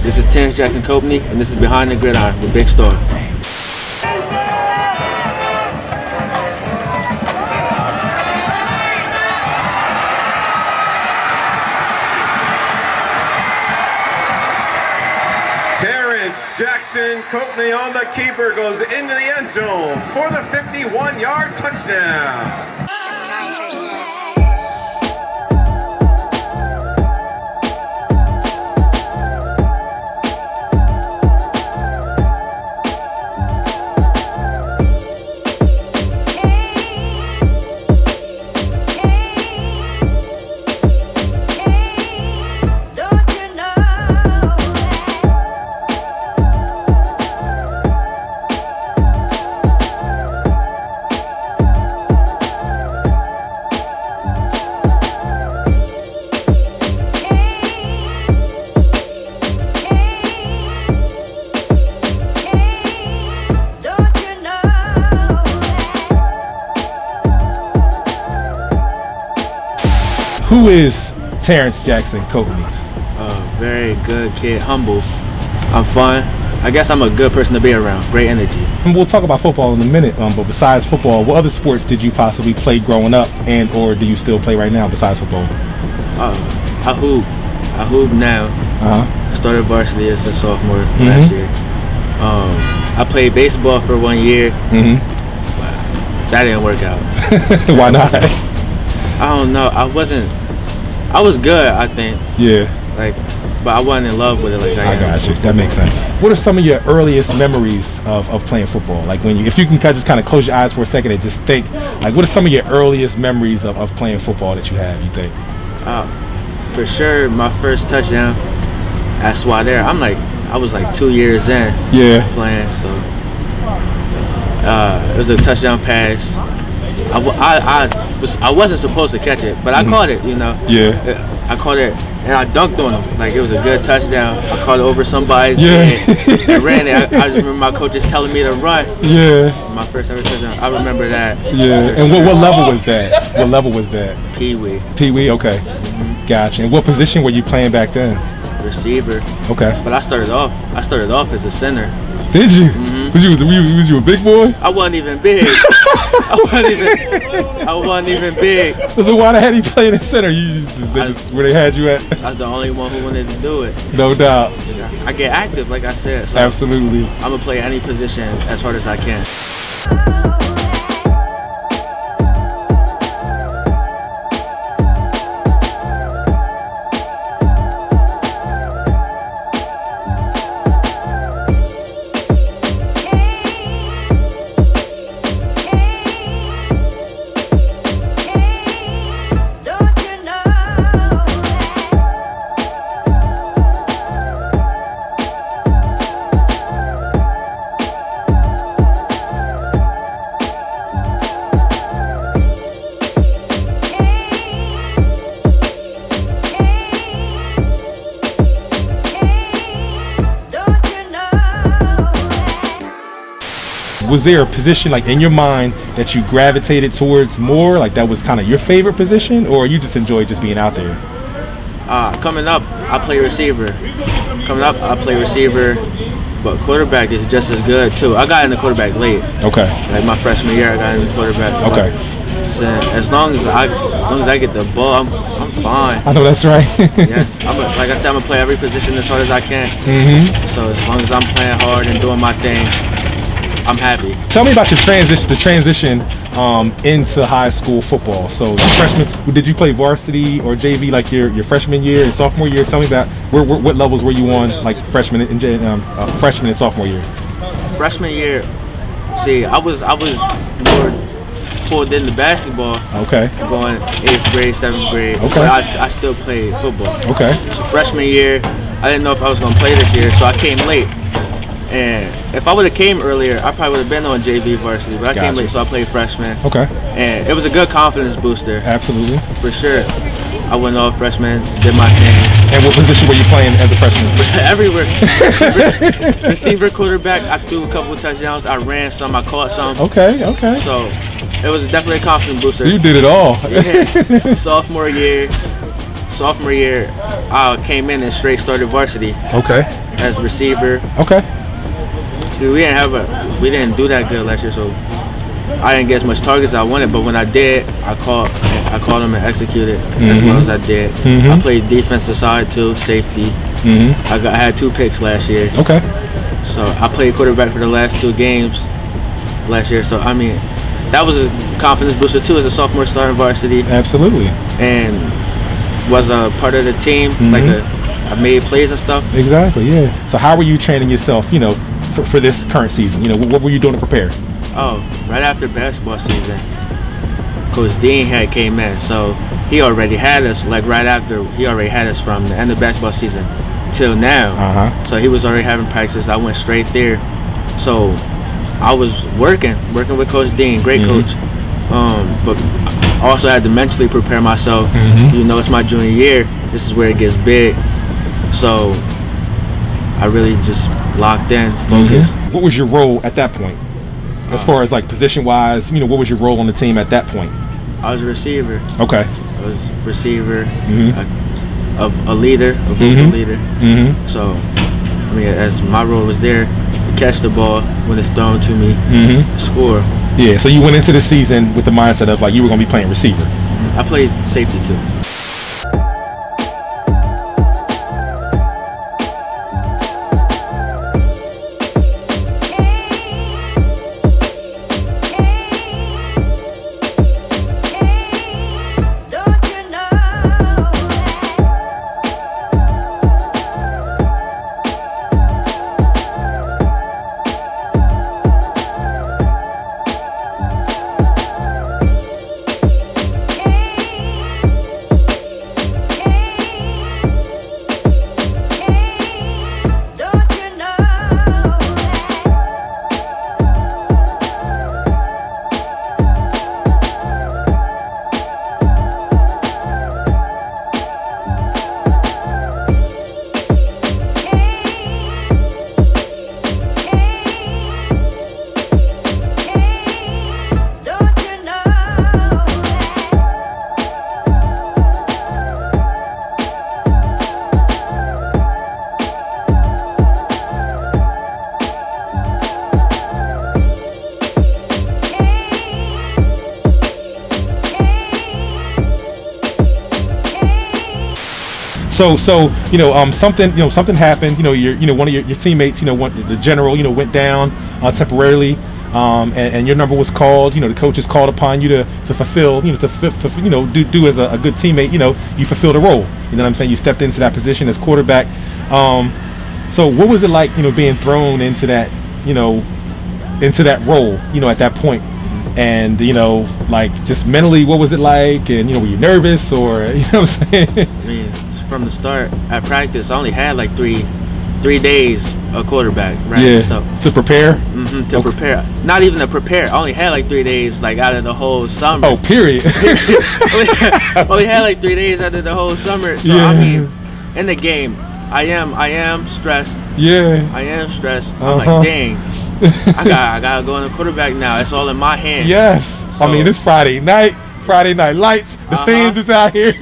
This is Terrence Jackson-COPNEY, and this is Behind the Gridiron with Big Star. Terrence Jackson-COPNEY on the keeper goes into the end zone for the 51-yard touchdown. Who is Terrence Jackson-COPNEY? Very good kid, humble. I'm fun. I guess I'm a good person to be around. Great energy. And we'll talk about football in a minute, but besides football, what other sports did you possibly play growing up, and or do you still play right now besides football? I hoop now. I started varsity as a sophomore last year. I played baseball for 1 year. But that didn't work out. Why not? I don't know. I was good, I think. Yeah. But I wasn't in love with it like I got you. That makes sense. What are some of your earliest memories of playing football? Like when you, if you can just kind of close your eyes for a second and just think, like what are some of your earliest memories of playing football that you have, you think? For sure, my first touchdown at Swatter. I was like 2 years in playing, so it was a touchdown pass. I wasn't supposed to catch it, but I caught it, you know. I caught it and I dunked on him. Like it was a good touchdown. I caught it over somebody's head. I ran it. I just remember my coaches telling me to run. My first ever touchdown. I remember that. And what level was that? What level was that? Pee-wee. Pee-wee, okay. Gotcha. And what position were you playing back then? Receiver. Okay. But I started off as a center. Did you? Was you a big boy? I wasn't even big. I wasn't even big. So why the hell you playing in center? Where they had you at? I was the only one who wanted to do it. No doubt. I get active, like I said. So absolutely. I'm gonna play any position as hard as I can. Was there a position like in your mind that you gravitated towards more, like that was kind of your favorite position, or you just enjoyed just being out there? Coming up, I play receiver. But quarterback is just as good too. I got in the quarterback late. Okay. Like my freshman year, I got in the quarterback. Okay. So as long as I get the ball, I'm fine. I know that's right. Yes. Like I said, I'm gonna play every position as hard as I can. So as long as I'm playing hard and doing my thing, I'm happy. Tell me about the transition into high school football. So freshman, did you play varsity or JV like your freshman year and sophomore year? Tell me about what levels were you on, like freshman and sophomore year? Freshman year, see, I was more pulled into basketball. Okay. Going 8th grade, 7th grade. Okay. But I still played football. Okay. So freshman year, I didn't know if I was gonna play this year, so I came late. And if I would have came earlier, I probably would have been on JV varsity, but I came late, so I played freshman. Okay. And it was a good confidence booster. Absolutely. For sure. I went all freshman, did my thing. And what position were you playing as a freshman? Everywhere. Receiver, quarterback. I threw a couple of touchdowns. I ran some. I caught some. Okay. So it was definitely a confidence booster. You did it all. Yeah. Sophomore year, I came in and straight started varsity. Okay. As receiver. Okay. We didn't do that good last year, so I didn't get as much targets as I wanted. But when I did, I caught them and executed as well as I did. I played defensive side too, safety. I had 2 picks last year. Okay. So I played quarterback for the last 2 games last year. So I mean, that was a confidence booster too as a sophomore starting varsity. Absolutely. And was a part of the team. I made plays and stuff. Exactly. Yeah. So how were you training yourself? For this current season, what were you doing to prepare? Oh, right after basketball season, Coach Dean came in, so he already had us. Like right after, he already had us from the end of basketball season till now. So he was already having practice. I went straight there. So I was working with Coach Dean, great coach. But I also had to mentally prepare myself. It's my junior year. This is where it gets big. So I really just locked in, focused. What was your role at that point? As far as like position wise, what was your role on the team at that point? I was a receiver. Okay. I was a receiver, a leader, a vocal leader. So, I mean, as my role was there, to catch the ball when it's thrown to me, score. Yeah, so you went into the season with the mindset of like you were going to be playing receiver. I played safety too. So something happened. One of your teammates, the general, went down temporarily, and your number was called. The coaches called upon you to fulfill, do as a good teammate. You fulfilled a role. You know what I'm saying? You stepped into that position as quarterback. So what was it like, being thrown into that, role, at that point? And like just mentally, what was it like? And were you nervous or what I'm saying? I mean, from the start at practice, I only had like three days a quarterback, right? Yeah. So to prepare. Prepare. Not even to prepare. I only had like 3 days, like out of the whole summer. Oh, period. only had like 3 days out of the whole summer. So I mean, in the game, I am stressed. Yeah. I am stressed. I'm like, dang. I gotta go on the quarterback now. It's all in my hands. Yes. So, I mean, it's Friday night lights. The fans is out here.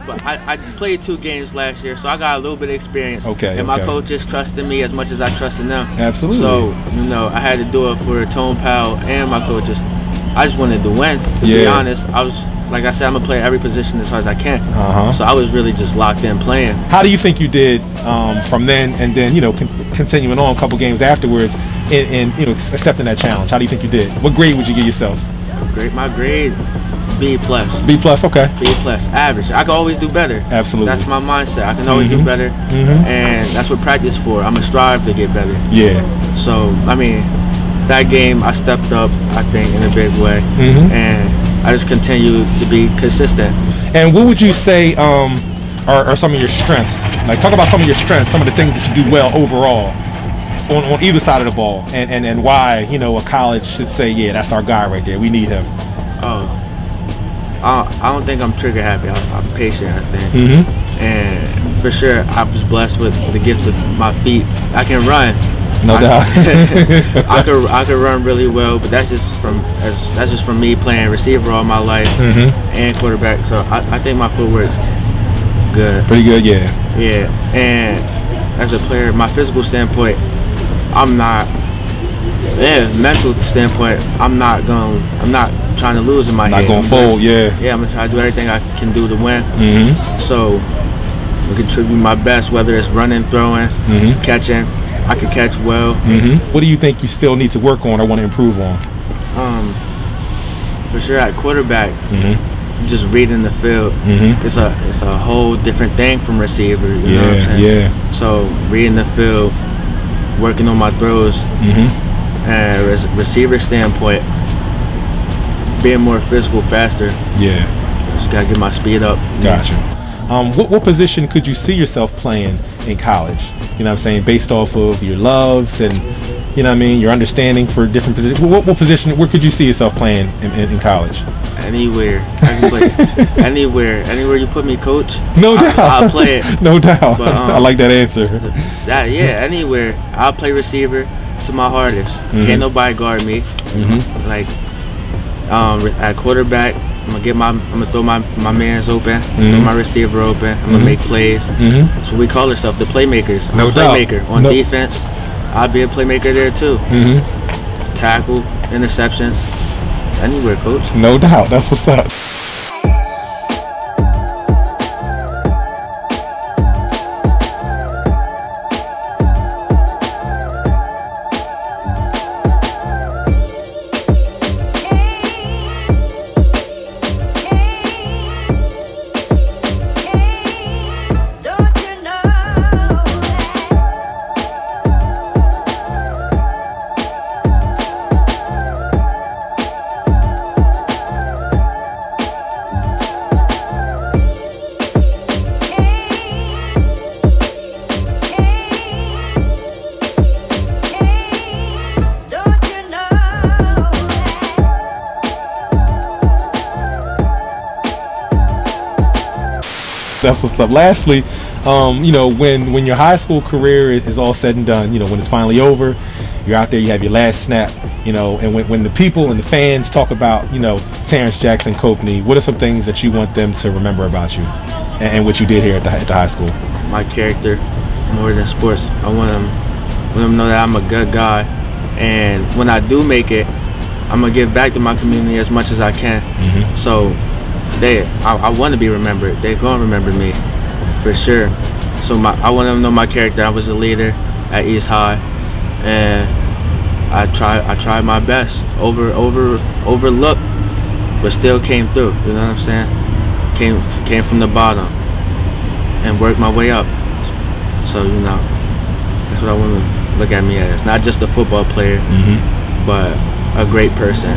But I played 2 games last year, so I got a little bit of experience. Okay. And my coaches trusted me as much as I trusted them. Absolutely. So I had to do it for Tone Powell and my coaches. I just wanted to win. To be honest, I was, like I said, I'm gonna play every position as hard as I can. So I was really just locked in playing. How do you think you did from then and then continuing on a couple games afterwards and accepting that challenge? How do you think you did? What grade would you give yourself? My grade, B+. B+, okay. B+, average. I can always do better. Absolutely. That's my mindset. I can always do better, and that's what practice for. I'm gonna strive to get better. Yeah. So I mean, that game I stepped up, I think, in a big way, and I just continue to be consistent. And what would you say are some of your strengths? Like, talk about some of your strengths, some of the things that you do well overall on either side of the ball, and why a college should say, yeah, that's our guy right there. We need him. Oh, I don't think I'm trigger happy. I'm patient, I think. And for sure, I was blessed with the gift of my feet. I can run. No doubt. I could run really well, but that's just from me playing receiver all my life and quarterback. So I think my footwork's good. Pretty good, yeah. Yeah, and as a player, my physical standpoint, I'm not. Yeah, mental standpoint, I'm not trying to lose in my head. Not going fold, yeah. Yeah, I'm gonna try to do everything I can do to win. So I contribute my best, whether it's running, throwing, catching. I can catch well. What do you think you still need to work on or want to improve on? For sure at quarterback, just reading the field. It's a whole different thing from receiver. You know what I'm saying? Yeah. So reading the field, working on my throws, and receiver standpoint, being more physical, faster. Yeah. Just gotta get my speed up. Gotcha. What position could you see yourself playing in college? You know what I'm saying? Based off of your loves and, you know what I mean, your understanding for different positions. What position, where could you see yourself playing in college? Anywhere. I can play anywhere. Anywhere you put me, coach. No doubt. I'll play it. No doubt. But, I like that answer. Anywhere. I'll play receiver to my hardest. Can't nobody guard me. Like, at quarterback, I'm gonna throw my mans open, throw my receiver open. I'm gonna make plays. So we call ourselves the playmakers. I'm a playmaker on defense. I'll be a playmaker there too. Tackle, interceptions, anywhere, coach. No doubt. That's what's up. That's what's up. Lastly, you know, when your high school career is all said and done, you know, when it's finally over, you're out there, you have your last snap, you know, and when the people and the fans talk about, you know, Terrence Jackson-CoPneY, what are some things that you want them to remember about you and what you did here at the high school? My character, more than sports. I want them to know that I'm a good guy, and when I do make it, I'm gonna give back to my community as much as I can. So I want to be remembered. They're gonna remember me for sure. So I want them to know my character. I was a leader at East High, and I tried my best. Overlooked, but still came through. You know what I'm saying? Came from the bottom and worked my way up. So you know, that's what I want to look at me as. Not just a football player, but a great person.